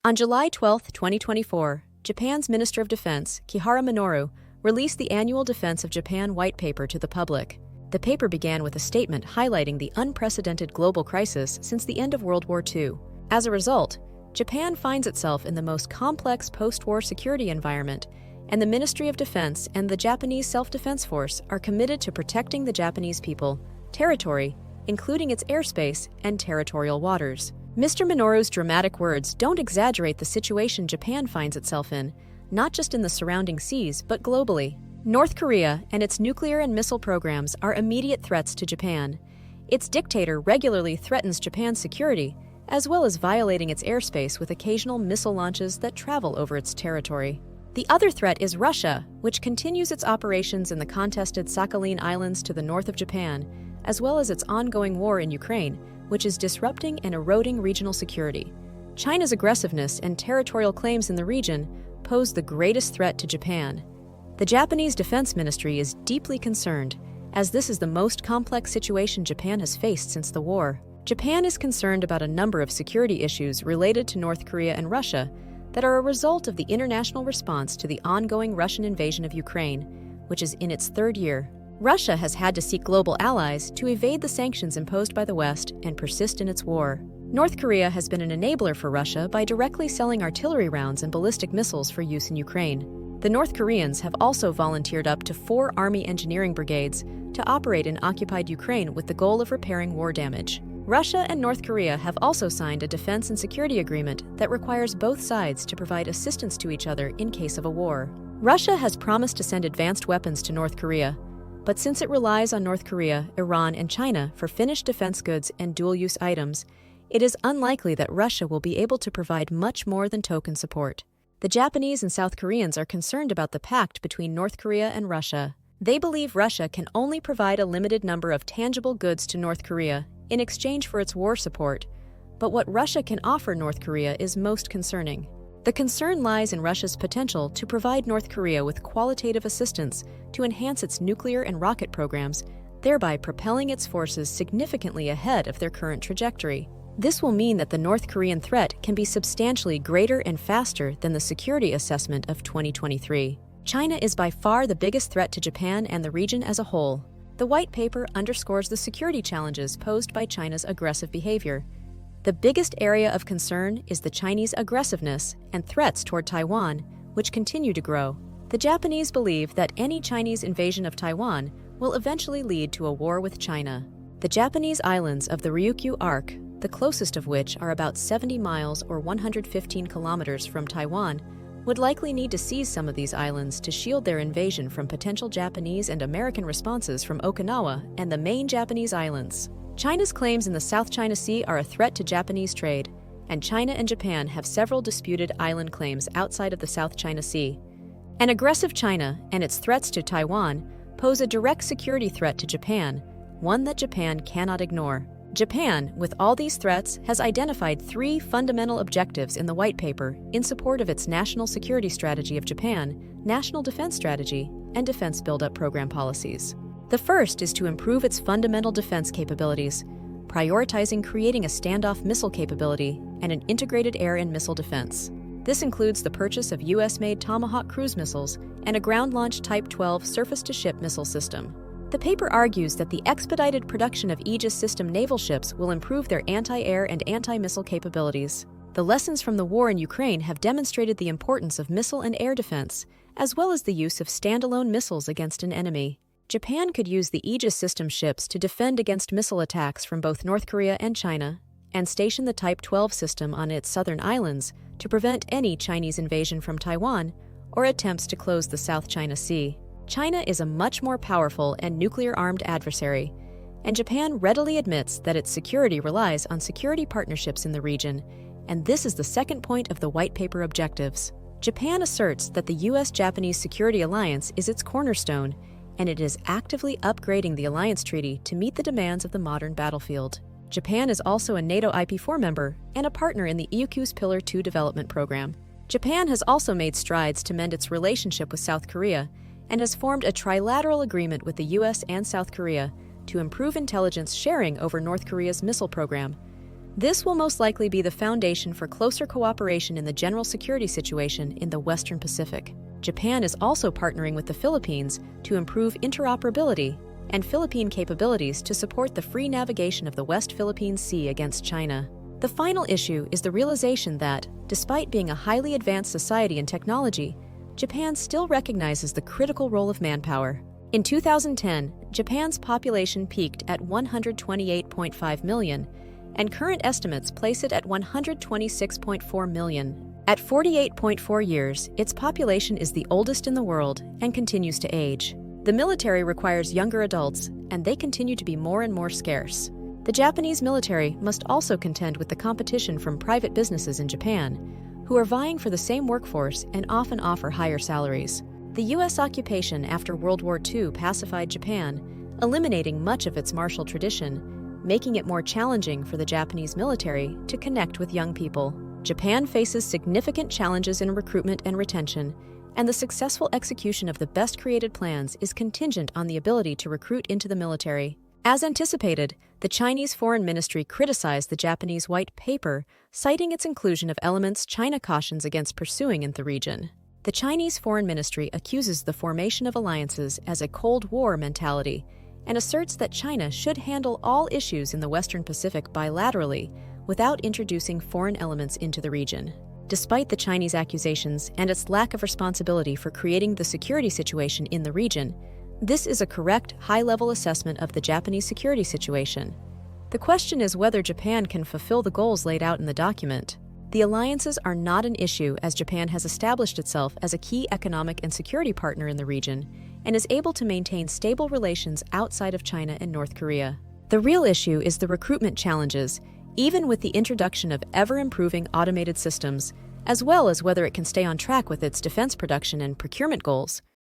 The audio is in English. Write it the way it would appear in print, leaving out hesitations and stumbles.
On July 12, 2024, Japan's Minister of Defense, Kihara Minoru, released the annual Defense of Japan White Paper to the public. The paper began with a statement highlighting the unprecedented global crisis since the end of World War II. As a result, Japan finds itself in the most complex post-war security environment, and the Ministry of Defense and the Japanese Self-Defense Force are committed to protecting the Japanese people, territory, including its airspace and territorial waters. Mr. Minoru's dramatic words don't exaggerate the situation Japan finds itself in, not just in the surrounding seas, but globally. North Korea and its nuclear and missile programs are immediate threats to Japan. Its dictator regularly threatens Japan's security, as well as violating its airspace with occasional missile launches that travel over its territory. The other threat is Russia, which continues its operations in the contested Sakhalin Islands to the north of Japan, as well as its ongoing war in Ukraine, which is disrupting and eroding regional security. China's aggressiveness and territorial claims in the region pose the greatest threat to Japan. The Japanese Defense Ministry is deeply concerned, as this is the most complex situation Japan has faced since the war. Japan is concerned about a number of security issues related to North Korea and Russia that are a result of the international response to the ongoing Russian invasion of Ukraine, which is in its third year. Russia has had to seek global allies to evade the sanctions imposed by the West and persist in its war. North Korea has been an enabler for Russia by directly selling artillery rounds and ballistic missiles for use in Ukraine. The North Koreans have also volunteered up to 4 Army engineering brigades to operate in occupied Ukraine with the goal of repairing war damage. Russia and North Korea have also signed a defense and security agreement that requires both sides to provide assistance to each other in case of a war. Russia has promised to send advanced weapons to North Korea, but since it relies on North Korea, Iran, and China for finished defense goods and dual-use items, it is unlikely that Russia will be able to provide much more than token support. The Japanese and South Koreans are concerned about the pact between North Korea and Russia. They believe Russia can only provide a limited number of tangible goods to North Korea in exchange for its war support, but what Russia can offer North Korea is most concerning. The concern lies in Russia's potential to provide North Korea with qualitative assistance to enhance its nuclear and rocket programs, thereby propelling its forces significantly ahead of their current trajectory. This will mean that the North Korean threat can be substantially greater and faster than the security assessment of 2023. China is by far the biggest threat to Japan and the region as a whole. The white paper underscores the security challenges posed by China's aggressive behavior. The biggest area of concern is the Chinese aggressiveness and threats toward Taiwan, which continue to grow. The Japanese believe that any Chinese invasion of Taiwan will eventually lead to a war with China. The Japanese islands of the Ryukyu Arc, the closest of which are about 70 miles or 115 kilometers from Taiwan, would likely need to seize some of these islands to shield their invasion from potential Japanese and American responses from Okinawa and the main Japanese islands. China's claims in the South China Sea are a threat to Japanese trade, and China and Japan have several disputed island claims outside of the South China Sea. An aggressive China and its threats to Taiwan pose a direct security threat to Japan, one that Japan cannot ignore. Japan, with all these threats, has identified 3 fundamental objectives in the white paper in support of its national security strategy of Japan, national defense strategy, and defense buildup program policies. The first is to improve its fundamental defense capabilities, prioritizing creating a standoff missile capability and an integrated air and missile defense. This includes the purchase of US-made Tomahawk cruise missiles and a ground-launched Type 12 surface-to-ship missile system. The paper argues that the expedited production of Aegis system naval ships will improve their anti-air and anti-missile capabilities. The lessons from the war in Ukraine have demonstrated the importance of missile and air defense, as well as the use of standalone missiles against an enemy. Japan could use the Aegis system ships to defend against missile attacks from both North Korea and China, and station the Type 12 system on its southern islands to prevent any Chinese invasion from Taiwan or attempts to close the South China Sea. China is a much more powerful and nuclear-armed adversary, and Japan readily admits that its security relies on security partnerships in the region, and this is the second point of the white paper objectives. Japan asserts that the US-Japanese security alliance is its cornerstone, and it is actively upgrading the alliance treaty to meet the demands of the modern battlefield. Japan is also a NATO IP4 member and a partner in the EUCU's Pillar 2 development program. Japan has also made strides to mend its relationship with South Korea and has formed a trilateral agreement with the US and South Korea to improve intelligence sharing over North Korea's missile program. This will most likely be the foundation for closer cooperation in the general security situation in the Western Pacific. Japan is also partnering with the Philippines to improve interoperability and Philippine capabilities to support the free navigation of the West Philippine Sea against China. The final issue is the realization that, despite being a highly advanced society in technology, Japan still recognizes the critical role of manpower. In 2010, Japan's population peaked at 128.5 million, and current estimates place it at 126.4 million. At 48.4 years, its population is the oldest in the world and continues to age. The military requires younger adults, and they continue to be more and more scarce. The Japanese military must also contend with the competition from private businesses in Japan, who are vying for the same workforce and often offer higher salaries. The U.S. occupation after World War II pacified Japan, eliminating much of its martial tradition, making it more challenging for the Japanese military to connect with young people. Japan faces significant challenges in recruitment and retention, and the successful execution of the best created plans is contingent on the ability to recruit into the military. As anticipated, the Chinese Foreign Ministry criticized the Japanese White Paper, citing its inclusion of elements China cautions against pursuing in the region. The Chinese Foreign Ministry accuses the formation of alliances as a Cold War mentality and asserts that China should handle all issues in the Western Pacific bilaterally without introducing foreign elements into the region. Despite the Chinese accusations and its lack of responsibility for creating the security situation in the region, this is a correct, high-level assessment of the Japanese security situation. The question is whether Japan can fulfill the goals laid out in the document. The alliances are not an issue as Japan has established itself as a key economic and security partner in the region and is able to maintain stable relations outside of China and North Korea. The real issue is the recruitment challenges, even with the introduction of ever-improving automated systems, as well as whether it can stay on track with its defense production and procurement goals.